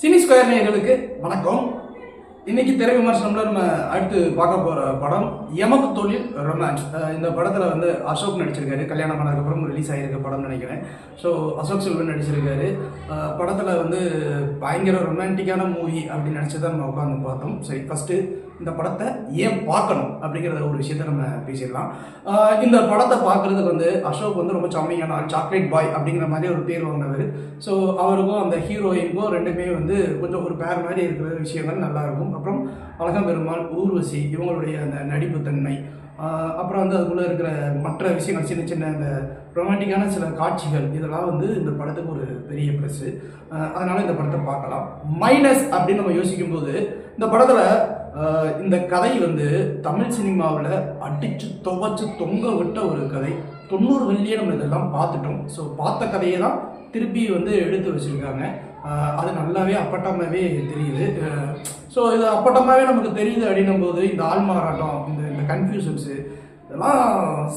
Cine square நேயர்களுக்கு வணக்கம். இன்னைக்கு திரை விமர்சனம்ல நம்ம அடுத்து பார்க்க போற படம் எமக்கு தொழில் ரொமான்ஸ். இந்த படத்துல அசோக் நடிச்சிருக்காரு. கல்யாணம் பண்ணதுக்கப்புறம் ரிலீஸ் ஆகிருக்க படம் நினைக்கிறேன். ஸோ அசோக் செல்வன் நடிச்சிருக்காரு. படத்துல பயங்கர ரொமான்டிக்கான மூவி அப்படின்னு நினச்சி தான் நம்ம உட்காந்து பார்த்தோம். சரி, ஃபர்ஸ்ட் இந்த படத்தை ஏன் பார்க்கணும் அப்படிங்கிற ஒரு விஷயத்த நம்ம பேசிடலாம். இந்த படத்தை பார்க்கறதுக்கு அசோக் ரொம்ப சாமியான சாக்லேட் பாய் அப்படிங்கிற மாதிரி ஒரு பேர் வாங்கினவர். ஸோ அவருக்கும் அந்த ஹீரோயினுக்கும் ரெண்டுமே கொஞ்சம் ஒரு பேர் மாதிரி இருக்கிற விஷயங்கள் நல்லா இருக்கும். அப்புறம் அழகா பெருமாள், ஊர்வசி இவங்களுடைய அந்த நடிப்புத்தன்மை, அப்புறம் அதுக்குள்ளே இருக்கிற மற்ற விஷயங்கள், சின்ன சின்ன அந்த ரொமான்டிக்கான சில காட்சிகள், இதெல்லாம் இந்த படத்துக்கு ஒரு பெரிய ப்ளஸ்ஸு. அதனால் இந்த படத்தை பார்க்கலாம். மைனஸ் அப்படின்னு நம்ம யோசிக்கும்போது இந்த படத்தில் இந்த கதை தமிழ் சினிமாவில் அடித்து துவச்சி தொங்க விட்ட ஒரு கதை. 90களிலேயே நம்ம இதெல்லாம் பார்த்துட்டோம். ஸோ பார்த்த கதையை தான் திருப்பி எடுத்து வச்சுருக்காங்க. அது நல்லாவே அப்பட்டமாகவே தெரியுது. ஸோ இது அப்பட்டமாகவே நமக்கு தெரியுது அப்படின்னும் போது இந்த ஆள்மாறாட்டம், இந்த கன்ஃபியூஷன்ஸு இதெல்லாம்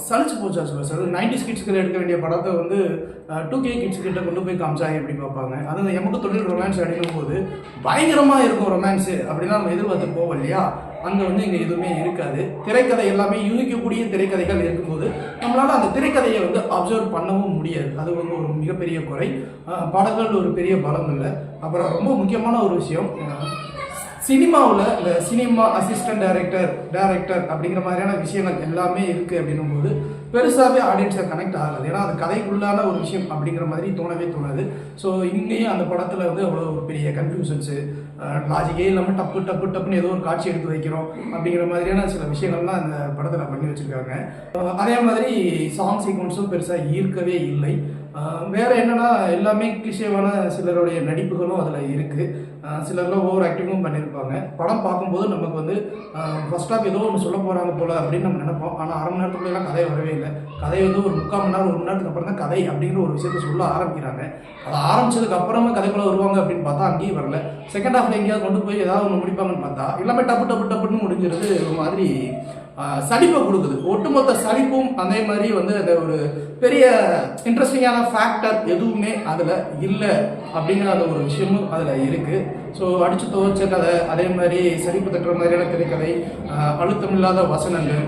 சலிச்சு போச்சா சார். 90s கிட்ஸுக்கு எடுக்க வேண்டிய படத்தை 2K கிட்ஸ் கிட்ட கொண்டு போய் காமிச்சாங்க எப்படி பார்ப்பாங்க. அது எமக்கு தொழில் ரொமான்ஸ் அப்படின்னும் போது பயங்கரமாக இருக்கும் ரொமான்ஸு அப்படின்னா நம்ம எதிர்பார்த்து போவோம் இல்லையா. அங்கே இங்கே எதுவுமே இருக்காது. திரைக்கதை எல்லாமே யூகிக்கக்கூடிய திரைக்கதைகள் இருக்கும்போது நம்மளால் அந்த திரைக்கதையை அப்சர்வ் பண்ணவும் முடியாது. அது ஒரு மிகப்பெரிய குறை. படங்கள் ஒரு பெரிய பலம் இல்லை. அப்புறம் ரொம்ப முக்கியமான ஒரு விஷயம், சினிமாவில் இந்த சினிமா அசிஸ்டன்ட் டைரக்டர் அப்படிங்கிற மாதிரியான விஷயங்கள் எல்லாமே இருக்குது அப்படின்னும் போது பெருசாகவே ஆடியன்ஸை கனெக்ட் ஆகாது. ஏன்னா அது கதைக்குள்ளான ஒரு விஷயம் அப்படிங்கிற மாதிரி தோணவே தோணாது. ஸோ இங்கேயும் அந்த படத்தில் அவ்வளோ ஒரு பெரிய கன்ஃபியூஷன்ஸு, லாஜிக்கே இல்லாமல் டப்புன்னு ஏதோ ஒரு காட்சி எடுத்து வைக்கிறோம் அப்படிங்கிற மாதிரியான சில விஷயங்கள்லாம் அந்த படத்தில் பண்ணி வச்சுருக்காங்க. அதே மாதிரி சாங் சீக்வன்ஸும் பெருசாக ஈர்க்கவே இல்லை. வேறு என்னென்னா எல்லாமே கிளிஷேவான சிலருடைய நடிப்புகளும் அதில் இருக்குது. சிலர்லாம் ஓவர் ஆக்டிங்கும் பண்ணியிருப்பாங்க. படம் பார்க்கும்போது நமக்கு ஃபர்ஸ்ட் ஆஃப் ஏதோ ஒன்று சொல்ல போகிறாங்க போல் அப்படின்னு நம்ம நினைப்போம். ஆனால் அரை மணி நேரத்துக்குள்ளெல்லாம் கதை வரவே இல்லை. கதை ஒரு 3/4 மணி நேரம் 1 மணி நேரத்துக்கு அப்புறம் தான் கதை அப்படிங்கிற ஒரு விஷயத்த சொல்ல ஆரம்பிக்கிறாங்க. அதை ஆரம்பிச்சதுக்கு அப்புறமா கதைக்குள்ளே வருவாங்க அப்படின்னு பார்த்தா அங்கேயும் வரல. செகண்ட் ஹாஃப்ல எங்கேயாவது கொண்டு போய் ஏதாவது ஒன்று முடிப்பாங்கன்னு பார்த்தா எல்லாமே டப்புன்னு முடிஞ்சிருது. ஒரு மாதிரி சலிப்பை கொடுக்குது. ஒட்டுமொத்த சலிப்பும் அதே மாதிரி அந்த ஒரு பெரிய இன்ட்ரெஸ்டிங்கான ஃபேக்டர் எதுவுமே அதில் இல்லை அப்படிங்கிற அந்த ஒரு விஷயமும் அதில் இருக்குது. ஸோ அடித்து துவச்ச கதை, அதே மாதிரி சலிப்பு தட்டுற மாதிரியான திரைக்கதை, அழுத்தமில்லாத வசனங்கள்,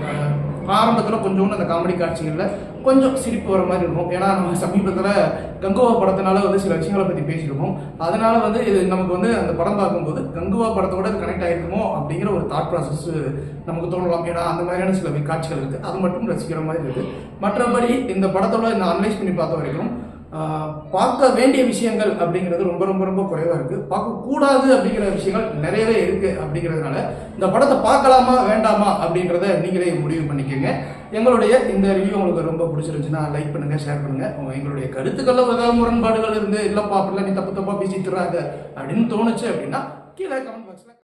ஆரம்பத்தில் கொஞ்சோண்டு அந்த காமெடி காட்சிகளில் கொஞ்சம் சிரிப்பு வர மாதிரி இருக்கும். ஏன்னா நம்ம சமீபத்தில் கங்குவா படத்தினால சில விஷயங்களை பற்றி பேசியிருக்கோம். அதனால இது நமக்கு அந்த படம் பார்க்கும்போது கங்குவா படத்தோட கனெக்ட் ஆகிருக்குமோ அப்படிங்கிற ஒரு தாட் ப்ராசஸ் நமக்கு தோணலாம். ஏன்னா அந்த மாதிரியான சில காட்சிகள் இருக்குது. அது மட்டும் ரசிக்கிற மாதிரி இருக்குது. மற்றபடி இந்த படத்தோட இந்த அனலைஸ் பண்ணி பார்த்த வரைக்கும் பார்க்க வேண்டிய விஷயங்கள் அப்படிங்கிறது ரொம்ப ரொம்ப ரொம்ப குறைவாக இருக்குது. பார்க்கக்கூடாது அப்படிங்கிற விஷயங்கள் நிறையவே இருக்குது. அப்படிங்கிறதுனால இந்த படத்தை பார்க்கலாமா வேண்டாமா அப்படிங்கிறத நீங்களே முடிவு பண்ணிக்கோங்க. எங்களுடைய இந்த ரிவ்யூ உங்களுக்கு ரொம்ப பிடிச்சிருந்துச்சுன்னா லைக் பண்ணுங்கள், ஷேர் பண்ணுங்கள். எங்களுடைய கருத்துக்களில் ஏதாவது முரண்பாடுகள் இல்லைப்பா அப்படிலாம் நீ தப்பாக பேசிட்டுறாங்க அப்படின்னு தோணுச்சு அப்படின்னா கீழே கமெண்ட் பாக்ஸில்